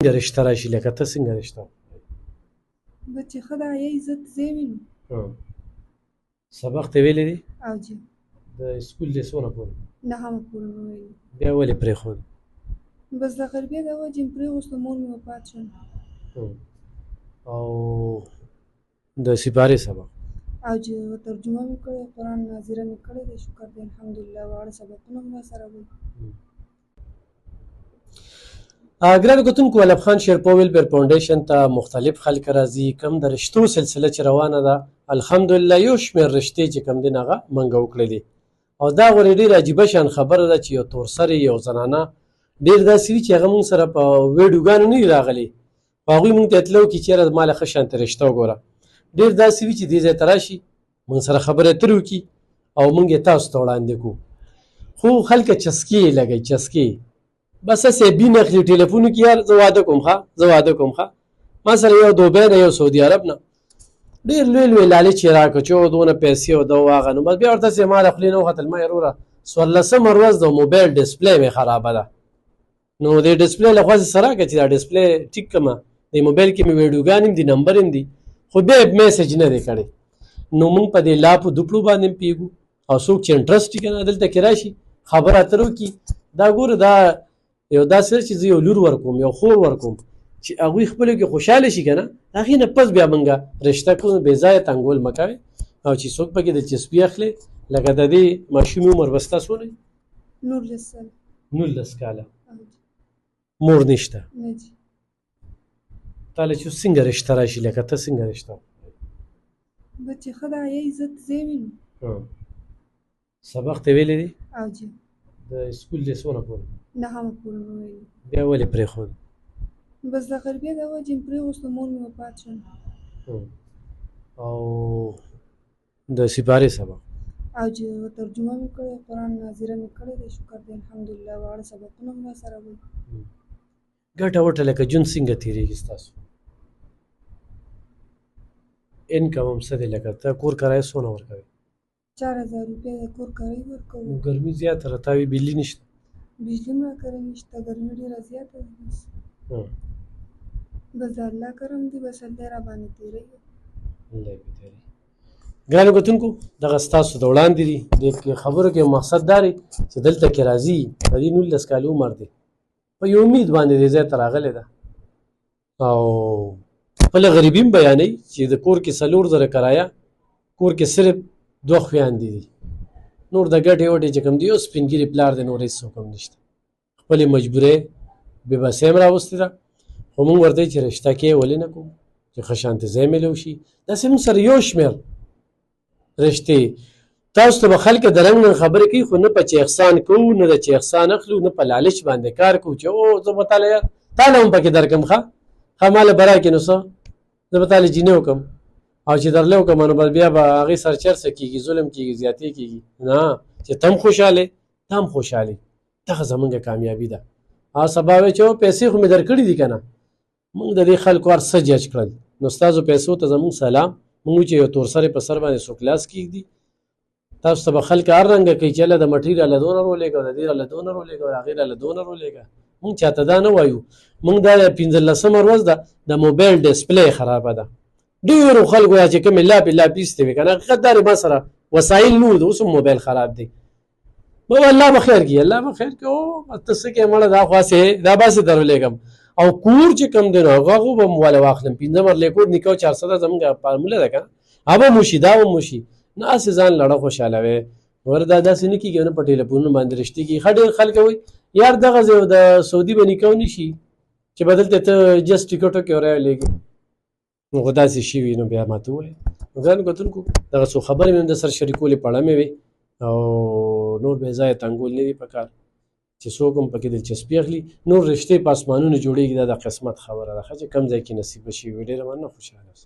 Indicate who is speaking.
Speaker 1: څنګه رشته راشي لکه ته څنګه رشته
Speaker 2: بچې ښه ده یې عزت زه وینم
Speaker 1: سبق ته ویلی دی
Speaker 2: او جی
Speaker 1: د سکول دی څونه پورې
Speaker 2: نهمه پورې مې ویلي
Speaker 1: بیا ولې پرېښود
Speaker 2: بس د غربیې د وجې مې پرېغوسته مور مې وفات شوه
Speaker 1: او د سپارې سبق
Speaker 2: او جی ترجمه مې کړې قرآن ناظره مې کړې دی شکر دی الحمدلله واړه سبقونه هم راسره وي
Speaker 1: ګرانو کتونکو علب خان شیرپا ویلبر فاونډیشن ته مختلف خلک راځي کوم د رشتو سلسله چې روانه ده الحمدلله یو شمېر رشتې چې کوم دي هغه منګه وکړلې دي او دا غورې ډېره عجیبه شان خبره ده چې یو تورسرې یو زنانه ډېر داسې وي چې هغه مونږ سره په ویډیوګانو نه دي راغلي په هغوی مونږ ته اطلاع وکړي چې یاره ما له ښه شانته رشته وګوره ډېر داسې وي چې دې ځای ته راشي مونږ سره خبرې اترې وکړي او مونږ یې تاسو ته وړاندې کړو خو خلکه چسکې یې لګوي چسکې بس هسې بین اخلي ټلیفون کې یار زه واده کوم ښه زه واده کوم ښه ما سره یو دوبۍ نه یو سعودي عرب نه ډېر لوی لوی لالچ یې راکړه چې دونه پیسې او دا واغه نو بس بیا ورته هسې ما له خولې نه وختل ما یې وروره 14مه ورځ د موبایل ډسپلی مې خرابه ده نو د ډسپلی له خوا سره راکړه چې دا ډسپلی ټیک کړمه د موبایل کې مې ویډیوګانې هم دي نمبر هم دي خو بیا یې میسج نه دی کړی نو مونږ په دې لاپو دوپړو باندې هم پوهېږو او څوک چې انټرسټ وي که نه دلته کې راشي خبره اترې وکړي دا ګوره دا یو داسې چې زه یو لور ورکوم یو خور ورکوم چې هغوی خپلو کې خوشحاله شي که نه هغې نه پس بیا مونږ رشته کوو بې ځایه تنګول مه کوئ او چې څوک پکې د چسپي اخلي لکه د دې ماشومې عمر به ستا څونه 19 کاله مور نشته
Speaker 2: نه جی
Speaker 1: تا له چې څنګه رشته راشي لکه ته څنګه رشته
Speaker 2: بچې ښه ده یې عزت زه وینم
Speaker 1: سبق ته ویلی دی
Speaker 2: او جی
Speaker 1: د سکول دی څونه پورې
Speaker 2: نهمه پورې مې ویلي
Speaker 1: بیا ولې پرېښود
Speaker 2: بس د غربیې د وجې مې پرېغوسته مور مې وفات شوه
Speaker 1: او د سپارې سبق
Speaker 2: او جی ترجمه مې کړې قرآن ناظره مې کړې دی شکر دی الحمدلله واړه سبقونه هم راسره وي
Speaker 1: ګټه وټه لکه ژوند څنګه تېرېږي ستاسو انکم هم څه دی لکه ته کور کرایه څونه ورکوې
Speaker 2: 4000 روپۍ د کور کرایه ورکوو
Speaker 1: ګرمي زیاته راتاوي بجلي نشته
Speaker 2: بجلي هم راکره نشته ګرمي ډېره زیاته ده بس د الله کرم دی بس الله را باندې تېروي
Speaker 1: ګرانو کتونکو دغه ستاسو د وړاندې دي دې خبرو کې مقصد دا دی چې دلته کې راځي په دې 19 کاله عمر دی په یو امید باندې دې ځای ته راغلی ده او خپله غریبي هم بیانوي چې د کور کې 4,000 کرایه کور کې صرف 2 خویندې دي نور د ګټې وټې چې کوم دي یو سپین ګیري پلار دی نور هېڅ څوک هم نشته خپلې مجبورۍ بې بسۍ هم راوستې ده خو مونږ ورته چې رشته کې ولې نه کوو چې ښه شانتې ځای میلو شي داسې مونږ سره یو شمېر رشتې تاسو ته به خلک د رنګ نه خبرې کوي خو نه په چې احسان کوو نه د چې احسان اخلو نه په لالچ باندې کار کوو چې زه به تاله یار تاله هم پکې درکړم ښه ماله به راکړې نو څه زه به تاله جینۍ وکړم او چې درله وکړم نو بیا به هغې سره چرڅه کېږي ظلم کېږي زیاتې کېږي نه چې ته هم خوشحالې ته هم خوشحالې دغه زمونږ کامیابي ده سبا وایي چې پیسې خو مې درکړي دي که نه مونږ د دې خلکو هر څه جج کړل نو ستاسو پیسو ته زمونږ سلام مونږ چې یو تورسرې په سر باندې څوک لاس کېږدي تاسو ته به خلک هر رنګه کوي چې هله د مټۍ راله دونه رولېږه د دې راله دونه رولېږه د هغې راله دونه رولېږه مونږ چاته دا نه وایو مونږ دا 15مه ورځ ده د موبایل ډسپلی خرابه ده ډېرو خلکو یا چې کومې لاپې لاپې ایستې وي که نه حقیقت دا ما سره وسایل نه وو د اوس هم موبایل خراب دی الله به خیر کړي الله به خیر کړي او ته څه کوې مړه دا خواسې دا باسې درولېږم او کور چې کوم دی نو هغه خو به م والا واخلم 15 مرلې کور نیکه 400 زمونږ فارموله ده که نه هغه به موشي دا به موشي نه هسې ځان لړه خوشحالوې ور دا داسې نه کېږي نه په ټلیفونونو باندې رشتې کېږي ښه ډېر خلک وایي یار دغه ځای د سعودي به نکاح ونشي چې به دلته ته جست ټکټ وکړې او راولېږې نو خو داسې شوي نو بیا ما ته ووایه نو ګرانو کتونکو دغه څو خبرې مې هم در سره شریکولې پړه مې وې او نور بې ځایه تنګول نه دي په کار چې څوک هم پکې دلچسپي اخلي نور رشتې په اسمانونو جوړېږي دا د قسمت خبره ده ښه چې کوم ځای کې نصیبه شي وي ډېره مننه خوشحاله اوسئ